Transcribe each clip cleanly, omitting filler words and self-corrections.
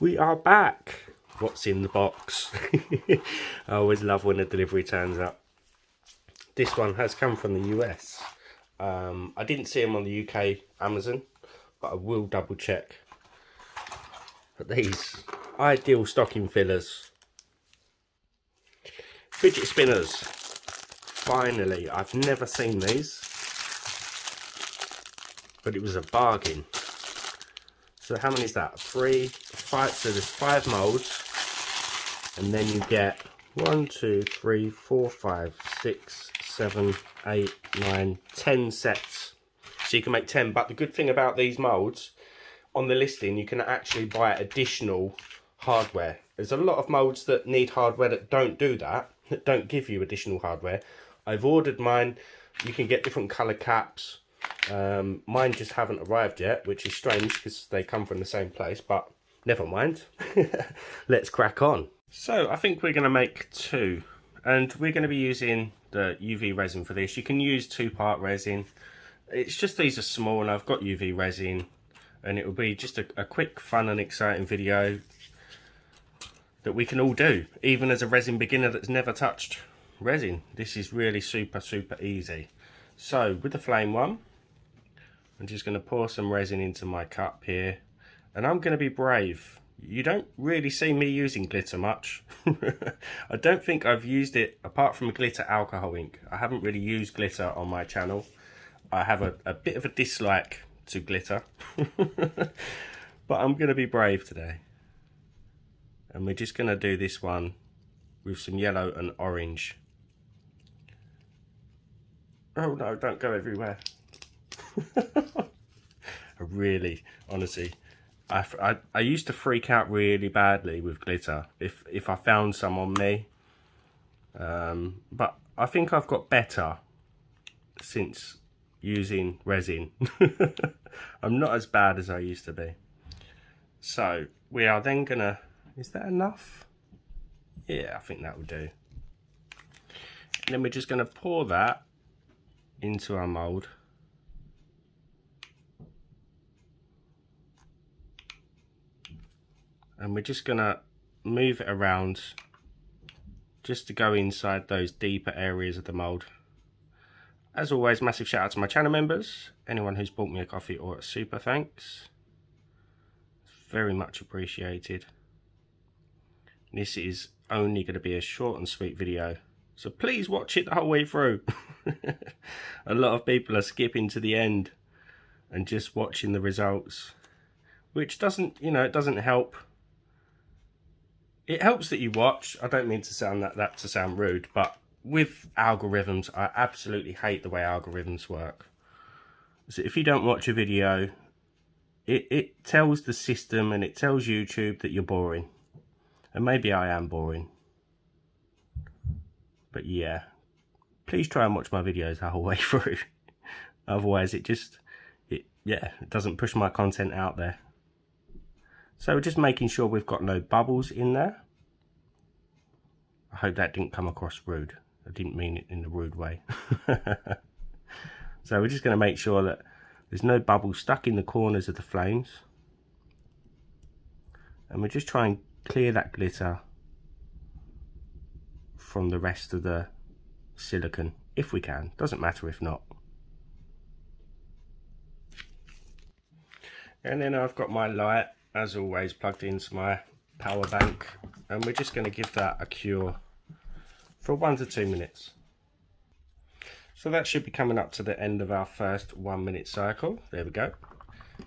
We are back. What's in the box? I always love when the delivery turns up. This one has come from the US. I didn't see them on the UK Amazon, but I will double check. But these ideal stocking fillers. Fidget spinners. Finally, I've never seen these, but it was a bargain. So how many is that? 3, 5, so there's 5 moulds, and then you get 1, 2, 3, 4, 5, 6, 7, 8, 9, 10 sets. So you can make 10, but the good thing about these moulds, on the listing, you can actually buy additional hardware. There's a lot of moulds that need hardware that don't do that, that don't give you additional hardware. I've ordered mine. You can get different colour caps. Mine just haven't arrived yet, which is strange because they come from the same place, but never mind. Let's crack on. So I think we're going to make 2, and we're going to be using the UV resin for this. You can use 2-part resin. It's just these are small, and I've got UV resin, and it will be just a quick, fun and exciting video that we can all do, even as a resin beginner that's never touched resin. This is really super easy. So with the flame one, I'm just going to pour some resin into my cup here, and I'm going to be brave. You don't really see me using glitter much. I don't think I've used it apart from glitter alcohol ink. I haven't really used glitter on my channel. I have a bit of a dislike to glitter, but I'm going to be brave today. And we're just going to do this one with some yellow and orange. Oh no, don't go everywhere. Honestly, I used to freak out really badly with glitter if I found some on me. But I think I've got better since using resin. I'm not as bad as I used to be. So we are then gonna, is that enough? Yeah, I think that will do. And then we're just gonna pour that into our mould. And we're just gonna move it around just to go inside those deeper areas of the mould. As always, massive shout out to my channel members, anyone who's bought me a coffee or a super thanks. It's very much appreciated. This is only going to be a short and sweet video, so please watch it the whole way through. A lot of people are skipping to the end and just watching the results, which doesn't, you know, it doesn't help. It helps that you watch. I don't mean to sound that to sound rude, but with algorithms, I absolutely hate the way algorithms work. So if you don't watch a video, it tells the system and it tells YouTube that you're boring. And maybe I am boring. But yeah, please try and watch my videos the whole way through. Otherwise it doesn't push my content out there. So we're just making sure we've got no bubbles in there. I hope that didn't come across rude. I didn't mean it in a rude way. So we're just going to make sure that there's no bubbles stuck in the corners of the flames. And we're just trying to clear that glitter from the rest of the silicone, if we can. Doesn't matter if not. And then I've got my light, as always, plugged into my power bank, and we're just going to give that a cure for 1 to 2 minutes. So that should be coming up to the end of our first 1 minute cycle. There we go.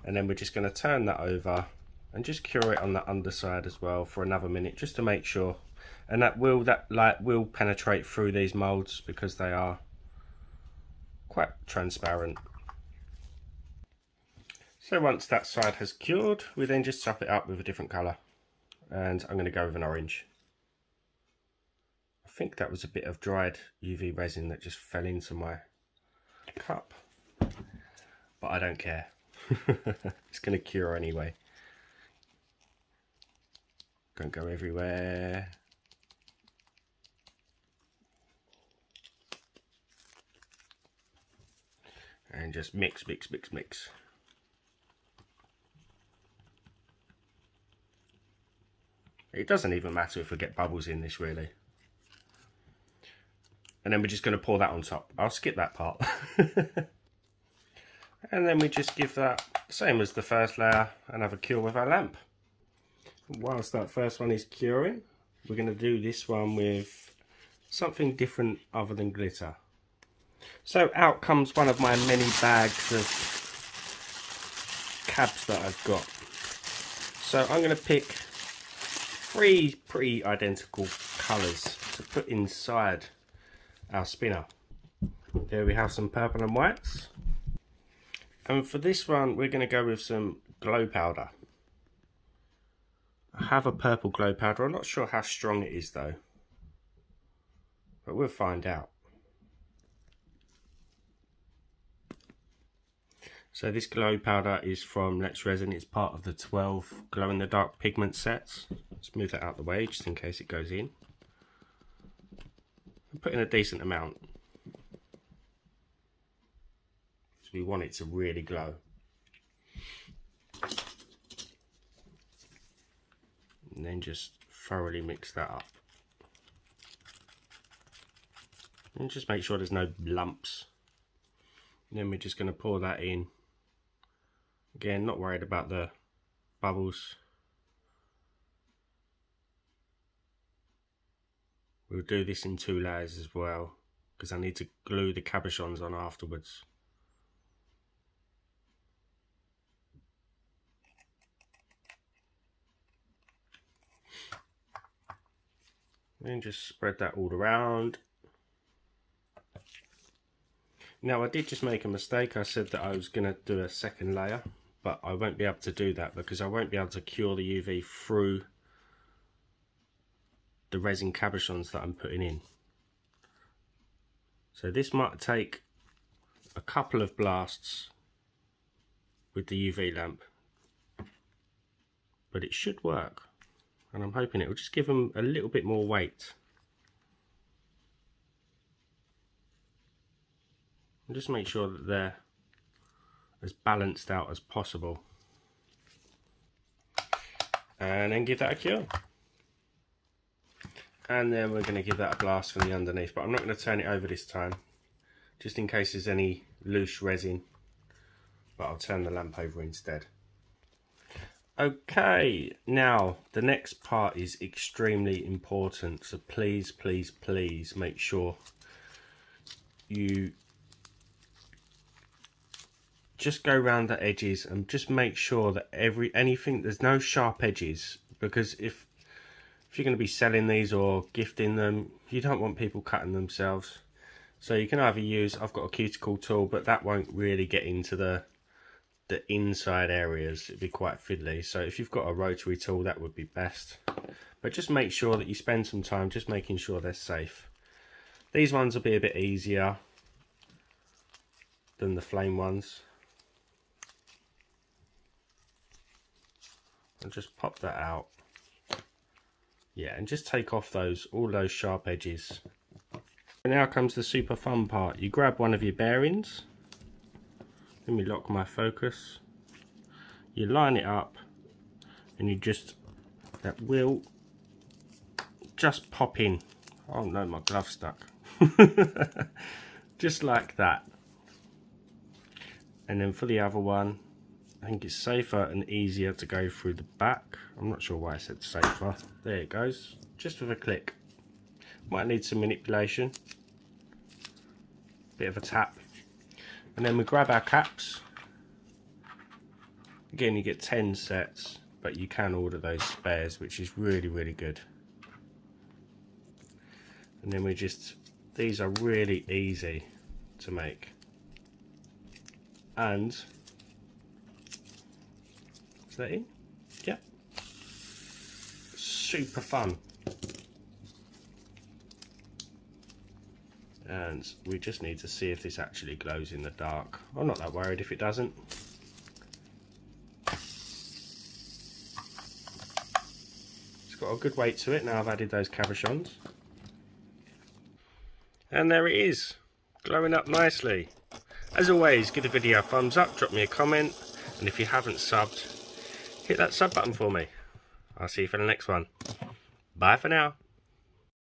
And then we're just going to turn that over and just cure it on the underside as well for another minute, just to make sure. And that light will penetrate through these moulds because they are quite transparent. So once that side has cured, we then just top it up with a different colour. And I'm going to go with an orange. I think that was a bit of dried UV resin that just fell into my cup. But I don't care. It's going to cure anyway. Don't go everywhere. And just mix, mix, mix, mix. It doesn't even matter if we get bubbles in this really. And then we're just going to pour that on top. I'll skip that part. And then we just give that, same as the first layer, another cure with our lamp. Whilst that first one is curing, we're going to do this one with something different other than glitter. So out comes one of my many bags of cabs that I've got. So I'm going to pick 3 pretty identical colours to put inside our spinner. There we have some purple and whites. And for this one, we're going to go with some glow powder. I have a purple glow powder. I'm not sure how strong it is though, but we'll find out. So this glow powder is from Resin. It's part of the 12 glow in the dark pigment sets. Let's move that out of the way just in case it goes in. I'm putting a decent amount, so we want it to really glow. And then just thoroughly mix that up. And just make sure there's no lumps. And then we're just going to pour that in. Again, not worried about the bubbles. We'll do this in 2 layers as well, because I need to glue the cabochons on afterwards. And just spread that all around. Now I did just make a mistake. I said that I was going to do a second layer, but I won't be able to do that because I won't be able to cure the UV through the resin cabochons that I'm putting in. So this might take a couple of blasts with the UV lamp, but it should work. And I'm hoping it will just give them a little bit more weight. And just make sure that they're as balanced out as possible. And then give that a cure. And then we're going to give that a blast from the underneath, but I'm not going to turn it over this time, just in case there's any loose resin, but I'll turn the lamp over instead. Okay, now the next part is extremely important, so please, please, please make sure you just go around the edges and just make sure that there's no sharp edges, because if you're going to be selling these or gifting them, you don't want people cutting themselves. So you can either use, I've got a cuticle tool, but that won't really get into the inside areas. It'd be quite fiddly. So if you've got a rotary tool, that would be best. But just make sure that you spend some time just making sure they're safe. These ones will be a bit easier than the flame ones. And just pop that out. Yeah, and just take off all those sharp edges. And now comes the super fun part. You grab one of your bearings. Let me lock my focus. You line it up, and that will just pop in. Oh no, my glove's stuck. Just like that. And then for the other one, I think it's safer and easier to go through the back. I'm not sure why I said safer. There it goes, just with a click. Might need some manipulation. Bit of a tap. And then we grab our caps. Again, you get 10 sets, but you can order those spares, which is really, really good. And then these are really easy to make. And, is that in? Yeah. Super fun. And we just need to see if this actually glows in the dark. I'm not that worried if it doesn't. It's got a good weight to it now I've added those cabochons. And there it is, glowing up nicely. As always, give the video a thumbs up, drop me a comment, and if you haven't subbed, hit that sub button for me. I'll see you for the next one. Bye for now.